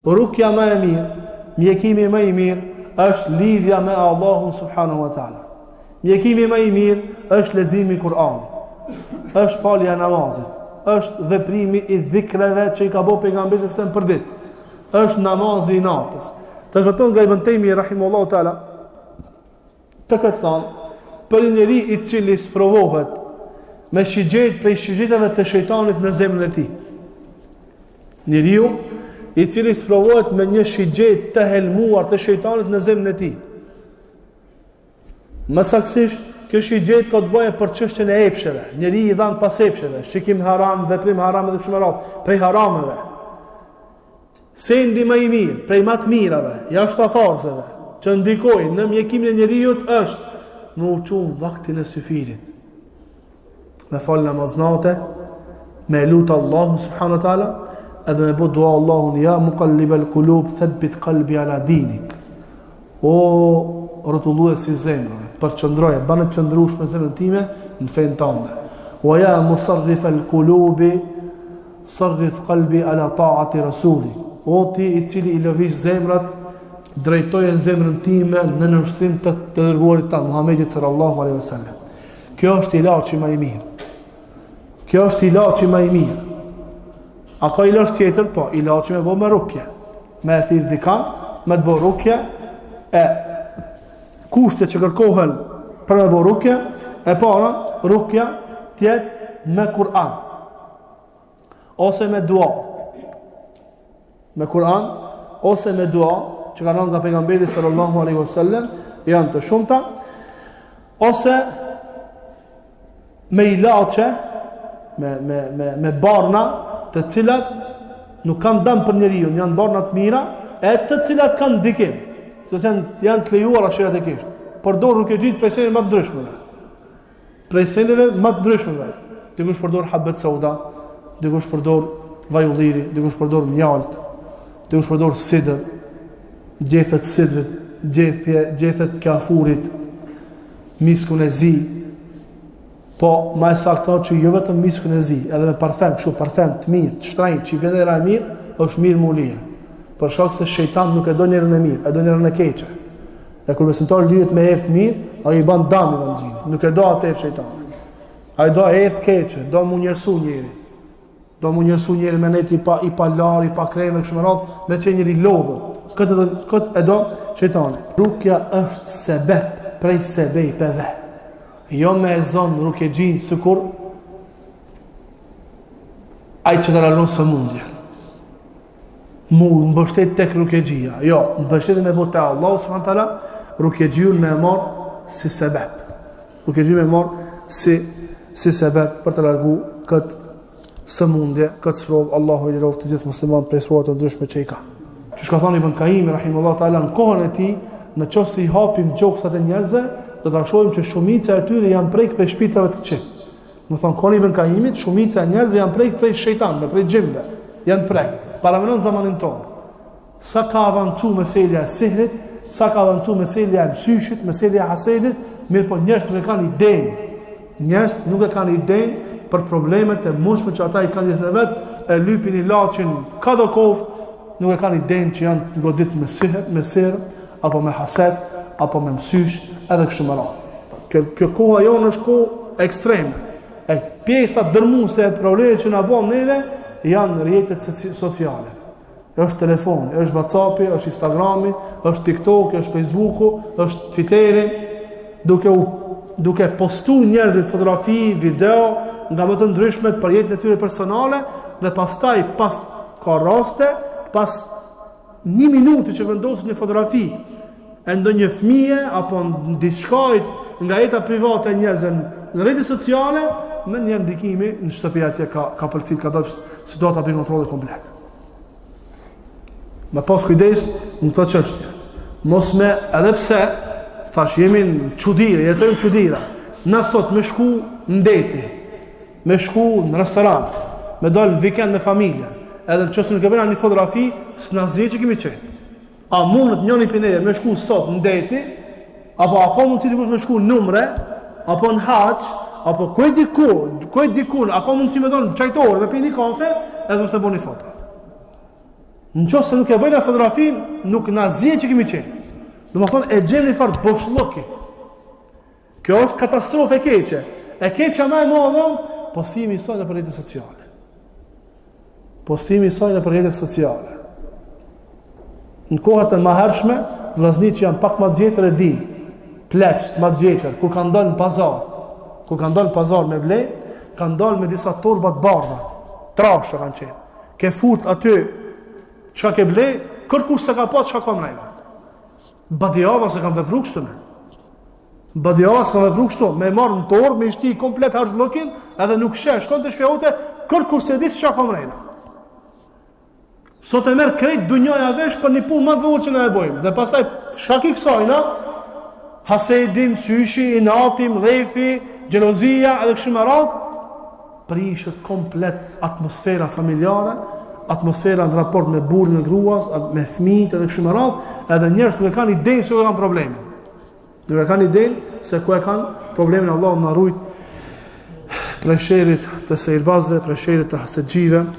Rukja më e mirë, mjekimi më i mirë është lidhja me Allahun subhanahu wa taala. Mjekimi më i mirë është leximi i Kur'anit. Është falja e namazit. Është veprimi i dhikrave që i ka bëu pejgamberi sa për ditë. Është namazi i natës. Transmeton nga Ibn Taymi rahimahullahu taala të këtë thonë, për një njeri i cili sprovohet me shigjet prej shigjetave të shejtanit në zemrën e tij. Njeriu i cili sprovohet me një shigjet të helmuar të shejtanit në zemrën e tij. Më saktësisht, kjo shigjet ka të bëjë për çështjen e epsheve. Njeriu i dhan pas epsheve, shikim haram, veprim haram dhe kështu me radhë, prej harameve. Sendi më i mirë, prej më të mirave, jashtë farzave, që ndikojnë në mjekimin e njeriu është me uçum vaktin e syfirit. Me fal namaznate, me lut Allahu subhanahu wa taala, edhe me bëu dua Allahun ya muqallibal qulub thabbit qalbi ala dinik. O rrotulluesi zemrave, përqendroje, bane të qëndrush me zemrën time në fen tënde. Wa ya musarrifal qulubi sarrif qalbi ala ta'ati rasulik. O ti i cili i lëviz zemrat, drejtoje zemrën time në nënshtrim të dërguarit tan Muhamedit sallallahu alaihi wasallam. Kjo është ilaçi më i mirë. Kjo është ilaçi më i mirë. A ka ilaç tjetër? Po, ilaçi me bë me rukje. Me e thirr dikan, me të bë rukje, e kushtet që kërkohen për me bë rukje, e para, rukja tjetë me Kur'an. Ose me dua. Me Kur'an, ose me dua, që ka rënë nga pejgamberi sallallahu alaihi wasallam, janë të shumta, ose me ilaçe, me barna, të cilat nuk kanë dëm për njeriu, janë barna të mira, e të cilat kanë ndikim, sepse janë të lejuara shariatikisht. Përdor rukëxhit prej sendeve më të ndryshme. Prej sendeve më të ndryshme. Dikush përdor habet sauda, dikush përdor vajulliri, dikush përdor mjalt, dikush përdor sidër, gjethet sidrit, gjethet kafurit, miskun e zi. Po, ma e saktar që jo vetëm miskun e zi, edhe me parfem, kështu parfem të mirë, të shtrenjtë, që i vjen era e mirë, është mirë mulia. Për shkak se shejtani nuk e do njerën e mirë, e do njerën e keqe. E kur besimtari lihet me erë të mirë, ai i bën dëm evanxhilit. Nuk e do atë shejtani. Ai do erë të keqe, do mu njerësu njëri. Do mu njerësu njëri me net i pa lar, i pa kreme kështu me radhë, me që njëri lodhur. Këtë e do shejtani. Rukja është sebeb prej sebejpeve. Jo me e zonë rukëxhin sikur ai që të lalon sëmundje. Mu mbështet tek rukëxhia. Jo, mbështet me botë Allah subhanahu taala, rukëxhiun me marr si sebeb. Rukëxhiun me marr si sebeb për të larguar këtë sëmundje, këtë sprov. Allahu i lëroft të gjithë musliman prej sprovat të ndryshme që i ka. Që ka thënë Ibn Qayyim rahimahullahu taala në kohën e tij, në qoftë se i hapim gjoksat e njerëzve, do ta shohim që shumica e tyre janë prek prej shpirtave të këqij. Do thonë kohën Ibn Qayyimit, shumica e njerëzve janë prek prej shejtanëve, prej xhinëve. Janë prek. Para në zamanin tonë. Sa ka avancuar meselja e sihrit, sa ka avancuar meselja e mësyshit, meselja e hasedit, mirë po njerëzit nuk e kanë idenë. Njerëzit nuk e kanë idenë për problemet e mundshme që ata i kanë jetën e vet, e lypin ilaçin kado kohë, nuk e kanë idenë që janë goditur me sihr, apo me hased, apo me mësysh, edhe kështu me radhë. Kjo koha jonë është kohë ekstreme. E pjesa dërmuese e problemeve që na bën neve janë rrjetet sociale. Është telefoni, është WhatsAppi, është Instagrami, është TikToki, është Facebooku, është Twitteri, duke postuar njerëzit fotografi, video nga më të ndryshme për jetën e tyre personale, dhe pastaj pas ka raste, pas 1 minuti që vendosin një fotografi e ndonjë fëmije apo diçka nga jeta private e njerëzve në rrjetet sociale, me një ndikimi në shtëpi atje ka pëlqyer, ka dalë situata për kontroll komplet. Me pas kujdes në këtë çështje. Mos me, edhe pse thash jemi në çuditje, jetojmë në çuditje. Na sot me shku në deti, me shku në restorant, me dal vikend me familjen, edhe nëse nuk e bëna një fotografi, s'na zgjeç që kemi qenë. A mundet njëri prej neve me shku sot në deti, apo a ka mundësi dikush me shku në numre, apo në haç, apo ku e dikun, a ka mundësi me don çajtor dhe pini kafe, edhe mos e bëni foto. Nëse nuk e bëjnë fotografin, nuk na zien që kemi qenë. Domethënë e gjem një farë boshllëki. Kjo është katastrofë e keqe. E keqja më e madhe, postimi i saj në rrjetet sociale. Postimi i saj në rrjetet sociale. Në kohët e mëhershme, vllaznirit që janë pak më të vjetër e dinë, pleqt më të vjetër, kur kanë dalë në pazar, me ble, kanë dalë me disa torba të bardha, trashë kanë qenë. Ke fut aty çka ke ble, kërkush se ka pa çka ka mrejna. Badiava se kanë vepru kështu me. Badiava se kanë vepru kështu, me marrë në torë, me shti komplet harxhllëkin, edhe nuk sheh, shkon të shtëpia jote, kërkush se di çka ka mrejna. Sot e merr krejt dunjaja vesh për një punë më të vogël që na e bojmë. Dhe pastaj shkak i kësajna, hasedin, syshi, inati, mdhefi, xhelozia edhe kështu me radhë, prishet komplet atmosfera familjare, atmosfera në raport me burrin e gruas, me fëmijët edhe kështu me radhë, edhe njerëzit nuk e kanë idenë se ku kanë probleme. Nuk e kanë idenë se ku e kanë problemin. Allahu na ruaj prej sherrit të sejrbazëve, prej sherrit të hasedxive.